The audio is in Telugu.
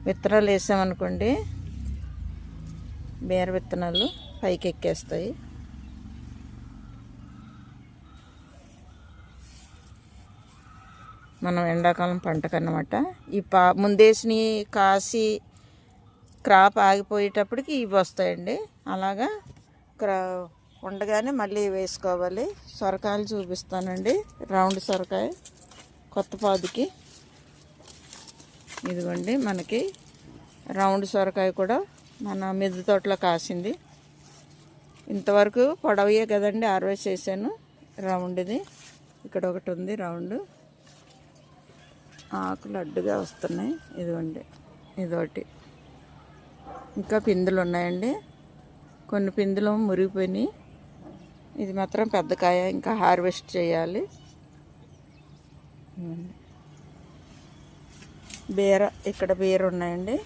విత్తనాలు వేసామనుకోండి, బీర విత్తనాలు పైకి ఎక్కేస్తాయి. మనం ఎండాకాలం పంటకన్నమాట. ఈ ముందేసినవి కాసి క్రాప్ ఆగిపోయేటప్పటికి ఇవి వస్తాయండి. అలాగా ఉండగానే మళ్ళీ వేసుకోవాలి. సొరకాయలు చూపిస్తానండి. రౌండ్ సొరకాయ కొత్త పాదుకి. ఇదిగోండి మనకి రౌండ్ సొరకాయ కూడా మన మిద్దె తోటలో కాసింది. ఇంతవరకు పొడవయే కదండి హార్వెస్ట్ చేశాను. రౌండ్ది ఇక్కడ ఒకటి ఉంది రౌండ్. ఆకులు అడ్డుగా వస్తున్నాయి. ఇదిగోండి ఇదొకటి. ఇంకా పిందులు ఉన్నాయండి. కొన్ని పిందులు మురిగిపోయినాయి. ఇది మాత్రం పెద్ద కాయ, ఇంకా హార్వెస్ట్ చేయాలి. బీర, ఇక్కడ బీర ఉన్నాయండి.